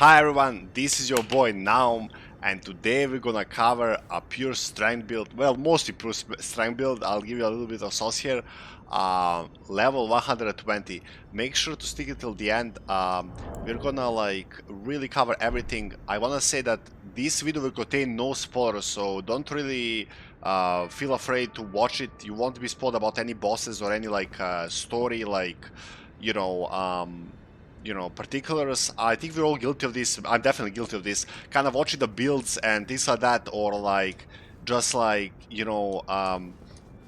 Hi everyone, this is your boy Naum, and today we're gonna cover a pure strength build. Well, mostly pure strength build. I'll give you a little bit of sauce here. Level 120. Make sure to stick it till the end. We're gonna really cover everything. I wanna say that this video will contain no spoilers, so don't really feel afraid to watch it. You won't be spoiled about any bosses or any story, you know, particulars. I think we're all guilty of this. I'm definitely guilty of this. Kind of watching the builds and things like that, or just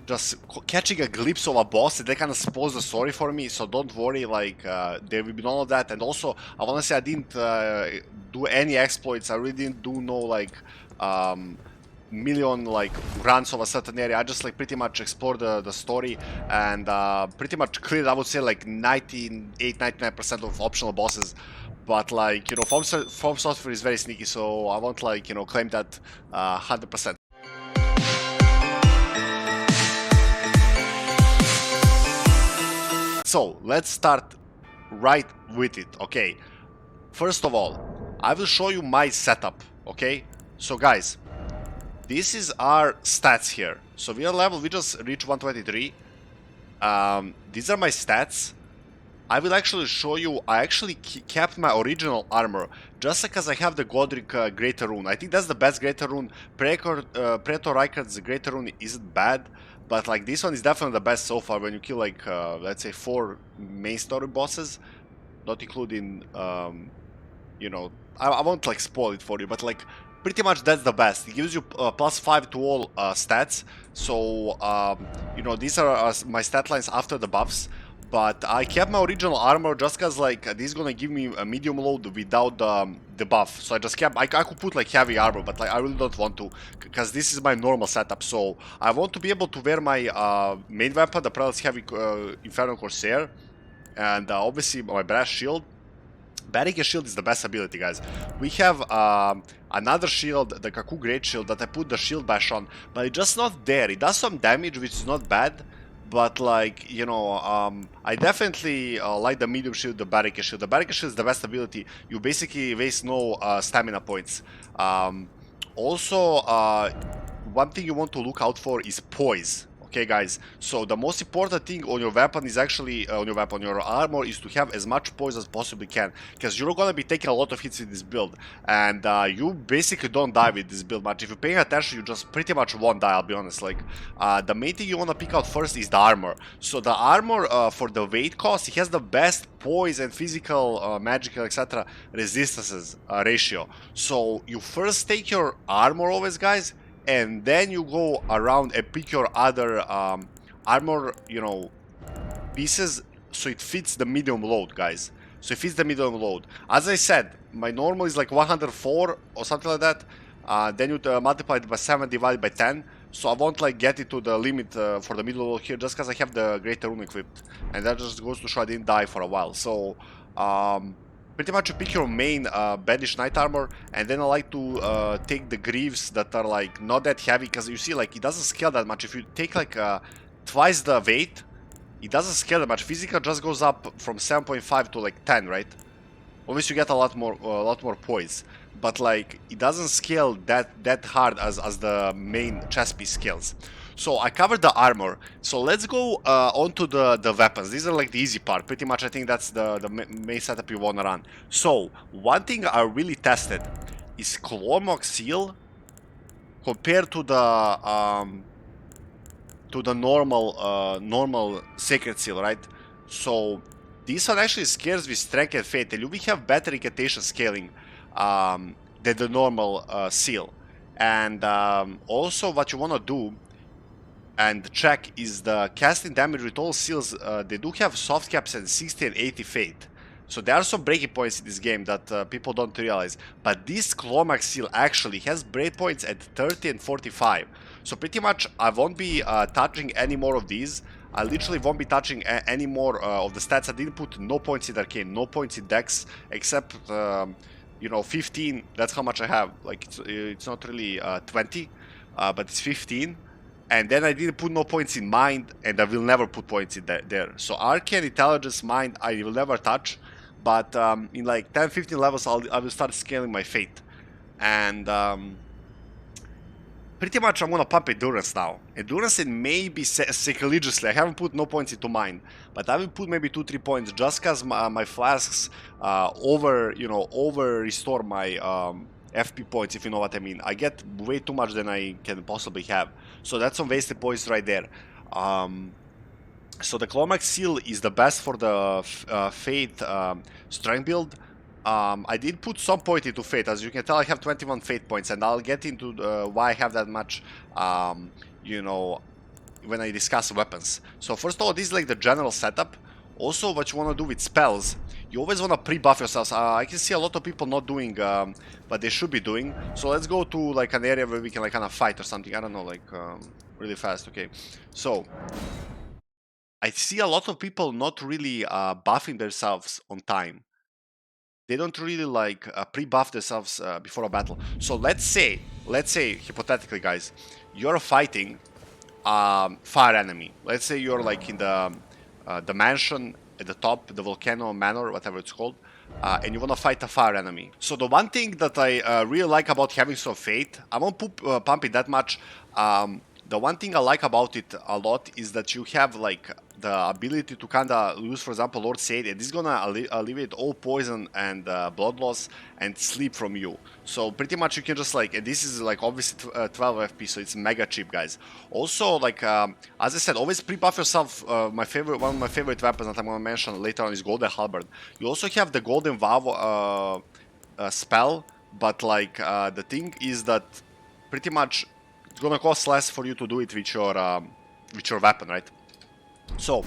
just catching a glimpse of a boss, and they kind of spoils the story for me. So don't worry, there will be none of that. And also, I want to say I didn't do any exploits. I really didn't do no million runs of a certain area. I just pretty much explored the story and pretty much cleared, I would say, 99% of optional bosses. But From Software is very sneaky, so I won't claim that 100%. So let's start right with it. Okay, first of all, I will show you my setup. Okay, so guys, this is our stats here. So we just reached 123. These are my stats. I will actually show you, I actually kept my original armor, just because I have the Godric Greater Rune. I think that's the best Greater Rune. Pretor Rykard's Greater Rune isn't bad, but this one is definitely the best so far when you kill let's say 4 main story bosses, not including, you know, I won't spoil it for you, but pretty much that's the best. It gives you +5 to all stats. So you know, these are my stat lines after the buffs. But I kept my original armor just because this is gonna give me a medium load without the buff. So I just kept, I could put heavy armor, but I really don't want to, because this is my normal setup. So I want to be able to wear my main weapon, the Prelate's Heavy Inferno Corsair, and obviously my brass shield. Barricade shield is the best ability, guys. We have another shield, the Kaku Great Shield, that I put the shield bash on, but it's just not there. It does some damage, which is not bad, but you know, I definitely like the medium shield, the barricade shield. The barricade shield is the best ability. You basically waste no stamina points. Also, one thing you want to look out for is poise. Okay, guys, so the most important thing on your weapon is actually, on your armor, is to have as much poise as possibly can, because you're gonna be taking a lot of hits with this build, and you basically don't die with this build much. If you're paying attention, you just pretty much won't die, I'll be honest. The main thing you wanna pick out first is the armor. So the armor, for the weight cost, it has the best poise and physical, magical, etc. resistances ratio. So you first take your armor always, guys, and then you go around and pick your other armor, you know, pieces, so it fits the medium load, guys. So it fits the medium load. As I said, my normal is 104 or something like that. Then you multiply it by 7 divided by 10. So I won't get it to the limit for the middle load here, just because I have the Greater Rune equipped. And that just goes to show I didn't die for a while. So pretty much you pick your main Bandish Knight armor, and then I like to take the greaves that are not that heavy, because you see it doesn't scale that much. If you take twice the weight, it doesn't scale that much. Physical just goes up from 7.5 to 10, right? Obviously you get a lot more poise, but it doesn't scale that hard as the main chest piece scales. So I covered the armor, so let's go on to the weapons. These are the easy part. Pretty much I think that's the main setup you want to run. So one thing I really tested is Clomog Seal compared to the normal Sacred Seal, right? So this one actually scales with Strength and Fate, and we have better incantation scaling than the normal seal. And also what you want to do and check is the casting damage with all seals. They do have soft caps and 60 and 80 fate. So there are some breaking points in this game that people don't realize. But this Clomax seal actually has breakpoints at 30 and 45. So pretty much I won't be touching any more of these. I literally won't be touching any more of the stats. I didn't put no points in Arcane, no points in Dex, except you know, 15. That's how much I have. It's not really 20, but it's 15. And then I didn't put no points in Mind, and I will never put points in there. So Arcane, Intelligence, Mind, I will never touch. but in like 10-15 levels I will start scaling my fate. And pretty much I'm gonna pump endurance now. Endurance and maybe sacrilegiously. I haven't put no points into mine, but I will put maybe 2-3 points just cause my flasks over restore my FP points, if you know what I mean. I get way too much than I can possibly have, so that's some wasted points right there. So the Climax Seal is the best for the Fate strength build. I did put some point into Fate. As you can tell, I have 21 Fate points, and I'll get into why I have that much, when I discuss weapons. So first of all, this is like the general setup. Also, what you want to do with spells, you always want to pre-buff yourselves. I can see a lot of people not doing what they should be doing. So let's go to like an area where we can like kind of fight or something. I don't know, like really fast. Okay, so I see a lot of people not really buffing themselves on time. They don't really like pre-buff themselves before a battle. So let's say hypothetically, guys, you're fighting fire enemy. Let's say you're like in the mansion at the top, the volcano manor, whatever it's called, and you want to fight a fire enemy. So the one thing that I really like about having some fate, I won't pump it that much. The one thing I like about it a lot is that you have like the ability to kind of use, for example, Lord Sade, and this is gonna alleviate all poison and blood loss and sleep from you. So pretty much you can just like, and this is like obviously 12 FP, so it's mega cheap, guys. Also, like as I said, always pre-buff yourself. One of my favorite weapons that I'm gonna mention later on is Golden Halberd. You also have the Golden Vow spell, but like the thing is that pretty much it's gonna cost less for you to do it with your weapon, right? So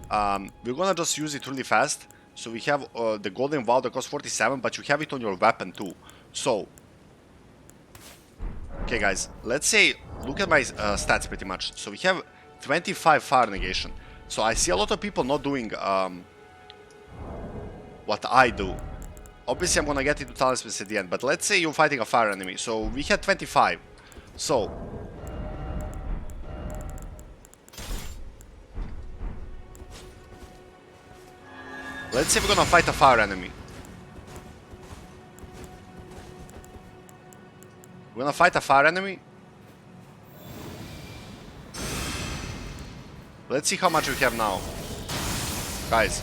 we're gonna just use it really fast. So we have the Golden Vow that costs 47, but you have it on your weapon too. So okay, guys, let's say look at my stats pretty much. So we have 25 fire negation. So I see a lot of people not doing what I do. Obviously, I'm gonna get into Talismans at the end, but let's say you're fighting a fire enemy. So we had 25. So let's say we're gonna fight a fire enemy. We're gonna fight a fire enemy. Let's see how much we have now. Guys,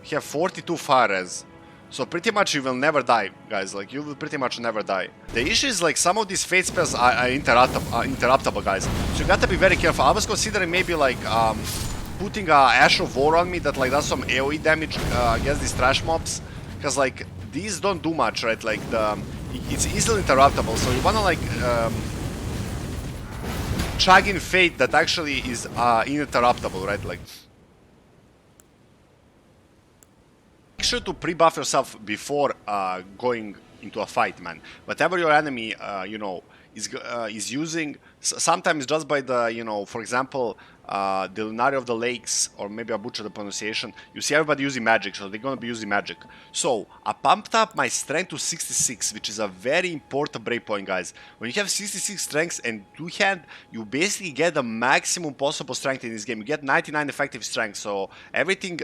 we have 42 fire res. So pretty much you will never die, guys. Like, you will pretty much never die. The issue is like some of these fate spells are interruptible, guys. So you gotta be very careful. I was considering maybe like putting Ash of War on me that like does some AoE damage against these trash mobs. Because like these don't do much, right? Like it's easily interruptible. So you wanna like chug in fate that actually is uninterruptible, right? Like, make sure to pre-buff yourself before going into a fight, man. Whatever your enemy, is using, sometimes just by the, for example, the Lunari of the Lakes, or maybe I butchered the pronunciation, you see everybody using magic, so they're gonna be using magic. So, I pumped up my strength to 66, which is a very important breakpoint, guys. When you have 66 strengths and 2-hand, you basically get the maximum possible strength in this game. You get 99 effective strength, so everything,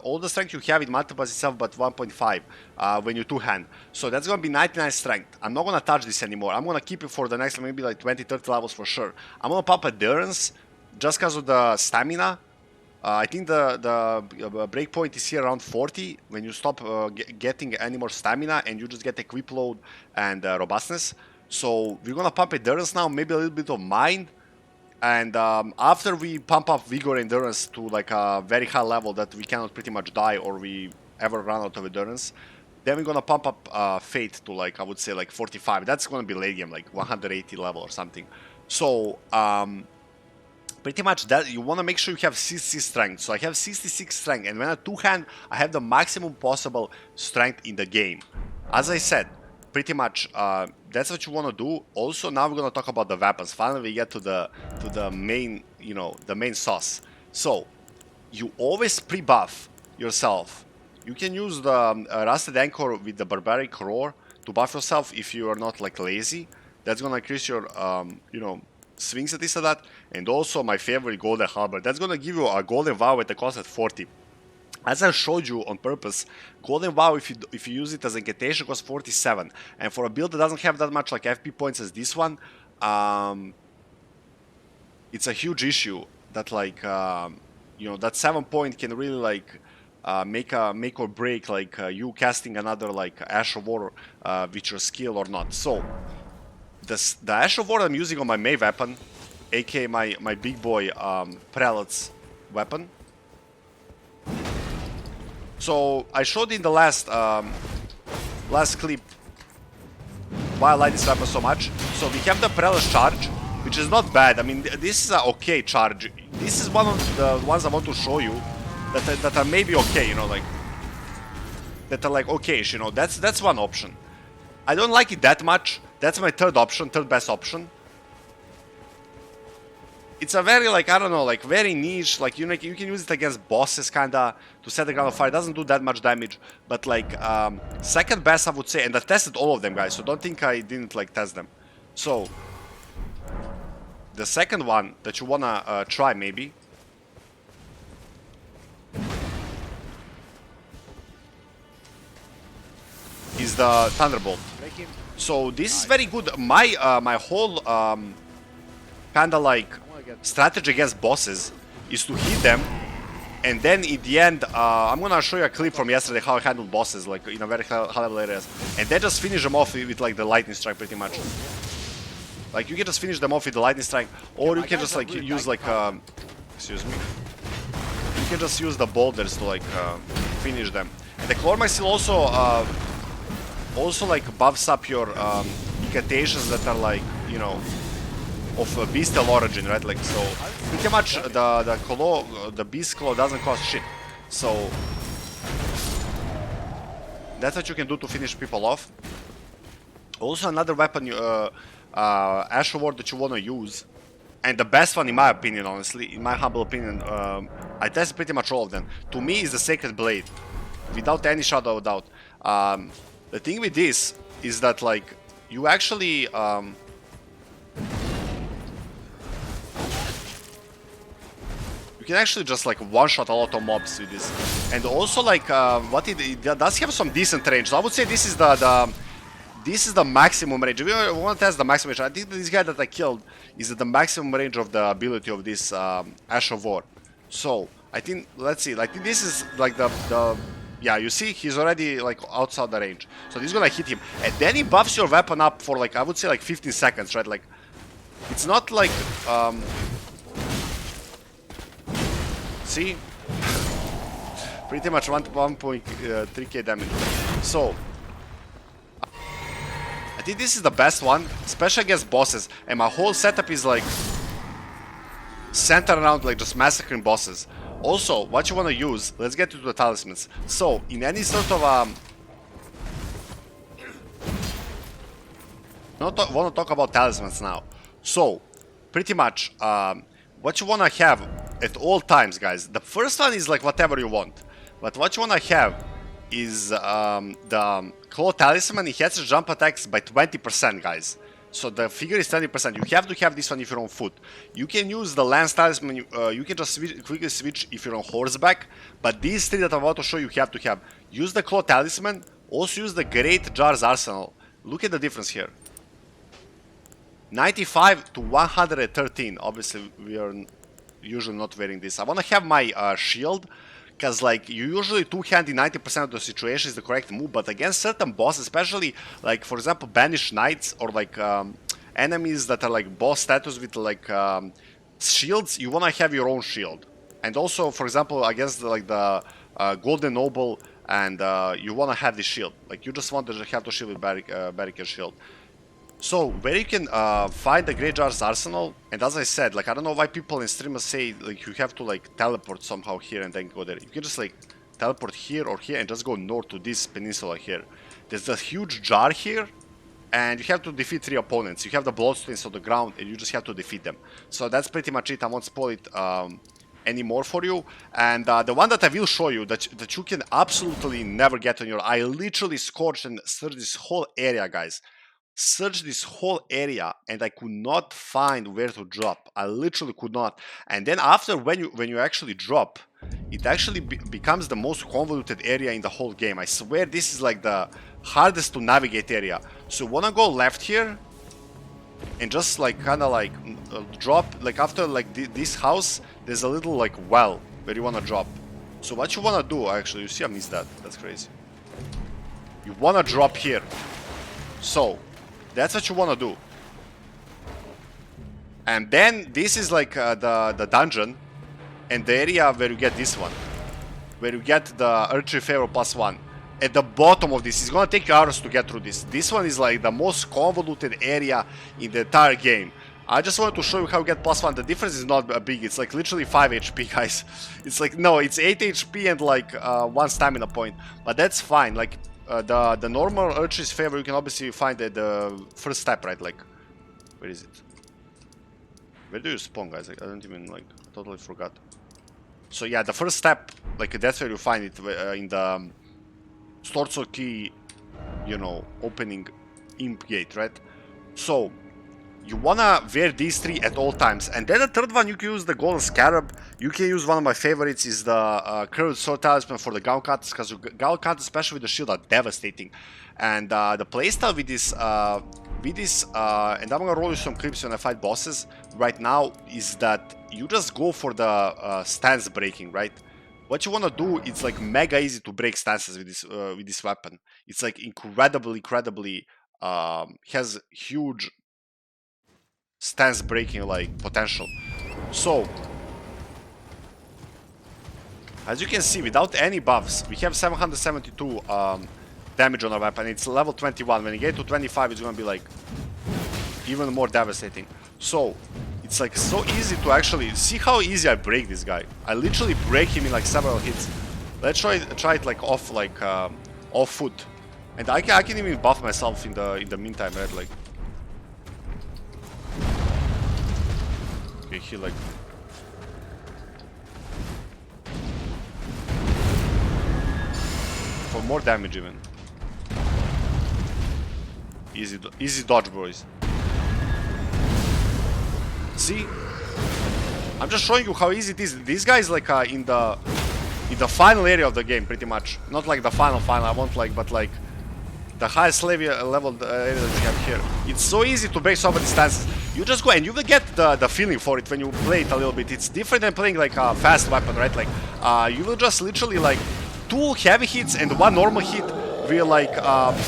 all the strength you have, it multiplies itself but 1.5 when you 2-hand. So that's gonna be 99 strength. I'm not gonna touch this anymore. I'm gonna keep it for the next maybe like 20-30 levels for sure. I'm gonna pump endurance just because of the stamina. I think the breakpoint is here around 40 when you stop getting any more stamina and you just get equip load and robustness. So we're gonna pump endurance now, maybe a little bit of mind, and after we pump up Vigor and Endurance to like a very high level that we cannot pretty much die or we ever run out of endurance, then we're gonna pump up Fate to like, I would say like 45. That's gonna be late game, like 180 level or something. So pretty much that you want to make sure you have 60 strength. So I have 66 strength, and when I 2-hand, I have the maximum possible strength in the game. As I said, pretty much that's what you want to do. Also, now we're gonna talk about the weapons. Finally, we get to the main, the main sauce. So you always pre-buff yourself. You can use the Rusted Anchor with the Barbaric Roar to buff yourself if you are not like lazy. That's gonna increase your swings at least at that. And also my favorite Golden Halberd. That's gonna give you a Golden Vow at the cost at 40. As I showed you on purpose, Golden Vow, if you use it as incantation, costs 47, and for a build that doesn't have that much like FP points as this one, it's a huge issue that like you know, that 7 point can really like make or break like you casting another like Ash of War with your skill or not. So the Ash of War I'm using on my May weapon, aka my big boy Prelate's weapon. So I showed in the last clip why I like this weapon so much. So we have the Prelate's charge, which is not bad. I mean, this is an okay charge. This is one of the ones I want to show you that are maybe okay, you know, like that are like okay-ish, you know. That's one option. I don't like it that much. That's my third best option. It's a very like, I don't know, like very niche, like you can use it against bosses kinda to set the ground on fire. It doesn't do that much damage, but like second best I would say, and I tested all of them, guys, so don't think I didn't like test them. So the second one that you wanna try maybe is the Thunderbolt. So this is very good. My whole kinda like strategy against bosses is to hit them, and then in the end I'm gonna show you a clip from yesterday how I handled bosses like in a very high level areas, and then just finish them off with like the lightning strike pretty much. Like you can just finish them off with the lightning strike, or you can just like use like excuse me, you can just use the boulders to like finish them. And the Claw Seal also like buffs up your incantations that are like, you know, of bestial origin, right? Like, so pretty much the beast claw doesn't cost shit. So that's what you can do to finish people off. Also another weapon, Ash of War, that you want to use, and the best one in my opinion, honestly, in my humble opinion, I tested pretty much all of them, to me is the Sacred Blade, without any shadow of doubt. The thing with this is that like you actually you can actually just like one-shot a lot of mobs with this, and also like what it does have some decent range. So I would say this is the maximum range. If you want to test the maximum range, I think this guy that I killed is at the maximum range of the ability of this Ash of War. So I think, let's see, like this is like the yeah, you see he's already like outside the range. So this is gonna hit him, and then he buffs your weapon up for like, I would say like 15 seconds, right? Like it's not like see? Pretty much 1.3k damage. So I think this is the best one, especially against bosses, and my whole setup is like centered around like just massacring bosses. Also, what you want to use, let's get into the talismans. So in any sort of I want to talk about talismans now. So pretty much what you want to have at all times, guys, the first one is like whatever you want, but what you want to have is the Claw Talisman. It has jump attacks by 20%, guys. So the figure is 20%. You have to have this one if you're on foot. You can use the Lance Talisman, you can just quickly switch if you're on horseback, but these three that I'm about to show you have to have. Use the Claw Talisman, also use the Great Jar's Arsenal. Look at the difference here. 95 to 113. Obviously, we are usually not wearing this. I want to have my shield, because like you usually two-hand in 90% of the situation is the correct move, but against certain bosses, especially like for example Banished Knights or like enemies that are like boss status with like shields, you want to have your own shield. And also, for example, against like the Golden Noble, and you want to have the shield. Like you just want to have the shield with barricade shield. So where you can find the Great Jar's Arsenal, and as I said, like I don't know why people in streamers say like you have to like teleport somehow here and then go there. You can just like teleport here or here and just go north to this peninsula here. There's a huge jar here, and you have to defeat 3 opponents. You have the Bloodstains on the ground, and you just have to defeat them. So that's pretty much it. I won't spoil it anymore for you. And the one that I will show you that you can absolutely never get on your, I literally scorched and searched this whole area, guys. Searched this whole area and I could not find where to drop. I literally could not. And then after, when you actually drop, it actually becomes the most convoluted area in the whole game. I swear this is like the hardest to navigate area. So wanna go left here and just like kind of like drop, like after like this house there's a little like well where you wanna drop. So what you wanna do, actually, you see I missed that, that's crazy. You wanna drop here. So that's what you wanna do. And then this is like the dungeon and the area where you get this one, where you get the archery favor +1. At the bottom of this, it's gonna take you hours to get through this. This one is like the most convoluted area in the entire game. I just wanted to show you how you get +1. The difference is not big, it's like literally 5 HP, guys. It's like, no, it's 8 HP and like 1 stamina point. But that's fine, like the normal archery's favor you can obviously find at the first step, right? Like, where is it? Where do you spawn, guys? Like, I don't even, like, totally forgot. So yeah, the first step, like, that's where you find it, in the Storzo key, you know, opening imp gate, right? So you wanna wear these 3 at all times. And then the third one, you can use the golden scarab. You can use one of my favorites, is the curved sword talisman for the gown cutters, because gown cutters, especially with the shield, are devastating. And the playstyle with this, and I'm gonna roll you some clips when I fight bosses right now, is that you just go for the stance breaking, right? What you wanna do, it's like mega easy to break stances with this weapon. It's like incredibly has huge stance breaking like potential. So as you can see, without any buffs, we have 772 damage on our weapon. It's level 21. When you get to 25, it's gonna be like even more devastating. So it's like so easy to actually see how easy I break this guy. I literally break him in like several hits. Let's try it like off foot, and I can even buff myself in the meantime, right? Like, okay, he like, for more damage even. Easy dodge, boys. See, I'm just showing you how easy it is. This guy is like in the final area of the game, pretty much. Not like the final. I want like, but like the highest level area that you have here. It's so easy to break so many stances. You just go and you will get the feeling for it when you play it a little bit. It's different than playing like a fast weapon, right? Like you will just literally like 2 heavy hits and 1 normal hit will like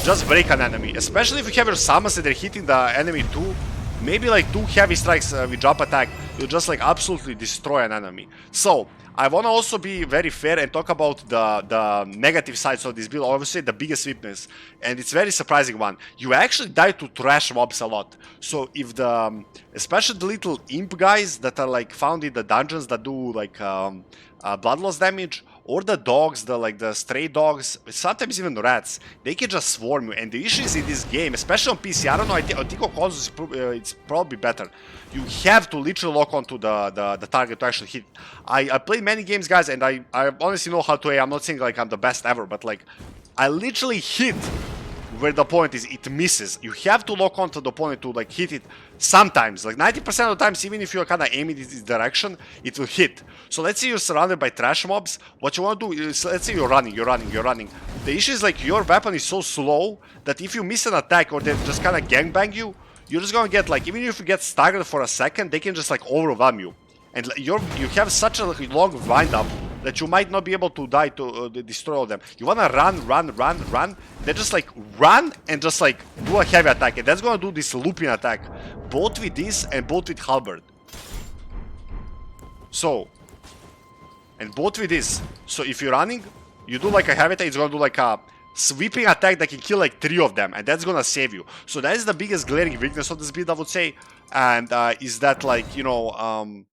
just break an enemy. Especially if you have your summons and they're hitting the enemy too. Maybe like 2 heavy strikes with drop attack will just like absolutely destroy an enemy. So I want to also be very fair and talk about the negative sides of this build. Obviously the biggest weakness, and it's very surprising one. You actually die to trash mobs a lot. So if especially the little imp guys that are like found in the dungeons that do like blood loss damage, or the dogs, the stray dogs, sometimes even rats, they can just swarm you. And the issue is in this game, especially on PC, I don't know, I think on consoles it's probably better. You have to literally lock onto the target to actually hit. I played many games, guys, and I honestly know how to aim. I'm not saying like I'm the best ever, but like I literally hit where the opponent is, it misses. You have to lock onto the opponent to like hit it sometimes. Like 90% of the times, even if you're kind of aiming in this direction, it will hit. So let's say you're surrounded by trash mobs. What you want to do is, let's say you're running. The issue is like your weapon is so slow that if you miss an attack or they just kind of gangbang you, you're just gonna get like, even if you get staggered for a second, they can just like overwhelm you. And you have such a long wind up that you might not be able to die to destroy all them. You wanna run, then just like run and just like do a heavy attack, and that's gonna do this looping attack, both with this and both with halberd. So, and both with this. So if you're running, you do like a heavy attack, it's gonna do like a sweeping attack that can kill like 3 of them, and that's gonna save you. So that is the biggest glaring weakness of this build, I would say, and is that like, you know,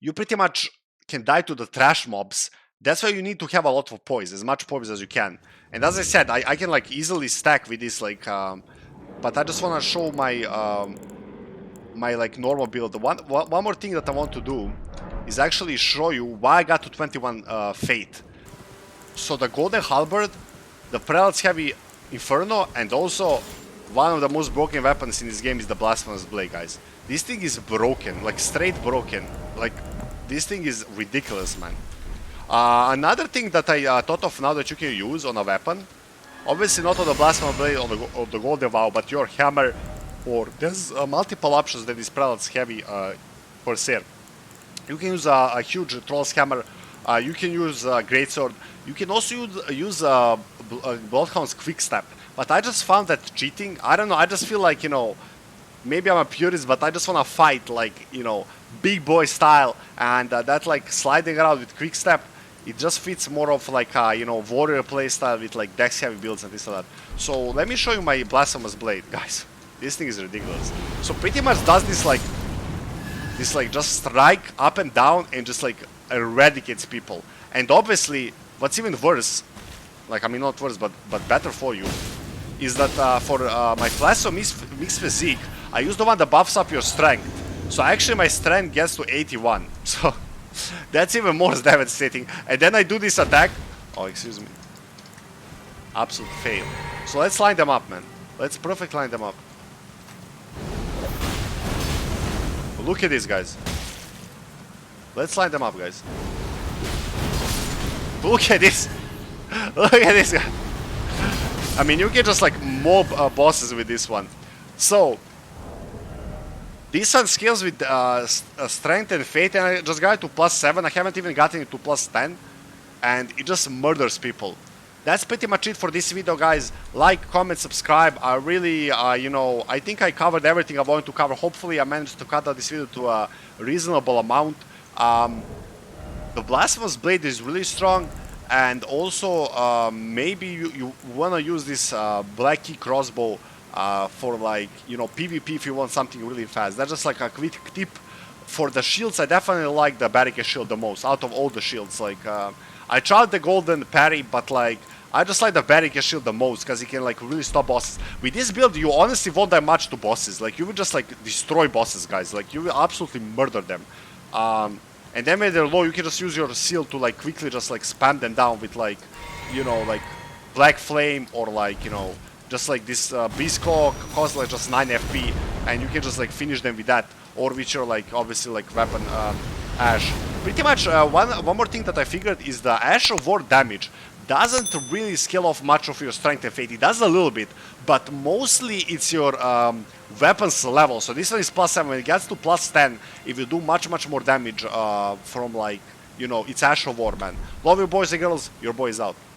you pretty much can die to the trash mobs. That's why you need to have a lot of poise, as much poise as you can. And as I said, I can like easily stack with this, like, but I just want to show my my like normal build. One more thing that I want to do is actually show you why I got to 21 Fate. So the Golden Halberd, the Prelate's Heavy Inferno, and also one of the most broken weapons in this game is the Blasphemous Blade, guys. This thing is broken, like straight broken. Like, this thing is ridiculous, man. Another thing that I thought of now that you can use on a weapon, obviously not on the Blasphemous Blade on the Golden Vow, but your hammer, or there's multiple options that is Prelate's Heavy Corsair. You can use a huge Troll's Hammer, you can use Greatsword, you can also use Bloodhound's Quick Step, but I just found that cheating. I don't know, I just feel like, you know, maybe I'm a purist, but I just want to fight, like, you know, big boy style, and that, like, sliding around with Quick Step, it just fits more of like a, you know, warrior playstyle with like dex heavy builds and this and that. So let me show you my Blasphemous Blade, guys. This thing is ridiculous. So pretty much does this like just strike up and down and just like eradicates people. And obviously, what's even worse, like, I mean, not worse, but better for you, is that for my Flasso Mixed Physique, I use the one that buffs up your strength. So actually my strength gets to 81. So that's even more devastating. And then I do this attack. Oh, excuse me. Absolute fail. So let's line them up, man. Let's perfect line them up. Look at this, guys. Let's line them up, guys. Look at this. Look at this guy. I mean, you can just like mob bosses with this one. So this one scales with strength and fate, and I just got it to +7. I haven't even gotten it to +10, and it just murders people. That's pretty much it for this video, guys. Like, comment, subscribe. I really, you know, I think I covered everything I wanted to cover. Hopefully I managed to cut out this video to a reasonable amount. The Blasphemous Blade is really strong, and also maybe you want to use this Black Key crossbow for, like, you know, PvP if you want something really fast. That's just like a quick tip. For the shields, I definitely like the Barricade shield the most out of all the shields. Like, I tried the golden parry, but like, I just like the Barricade shield the most because it can like really stop bosses. With this build, you honestly won't die much to bosses. Like, you will just like destroy bosses, guys. Like, you will absolutely murder them. And then when they're low, you can just use your seal to like quickly just like spam them down with, like, you know, like Black Flame, or like, you know, just like this Beast Claw costs like just 9 FP, and you can just like finish them with that, or with your like obviously like weapon Ash. Pretty much one more thing that I figured is the Ash of War damage doesn't really scale off much of your strength and fate. It does a little bit, but mostly it's your weapons level. So this one is +7. When it gets to +10, if you do much more damage from, like, you know, it's Ash of War, man. Love you, boys and girls. Your boy is out.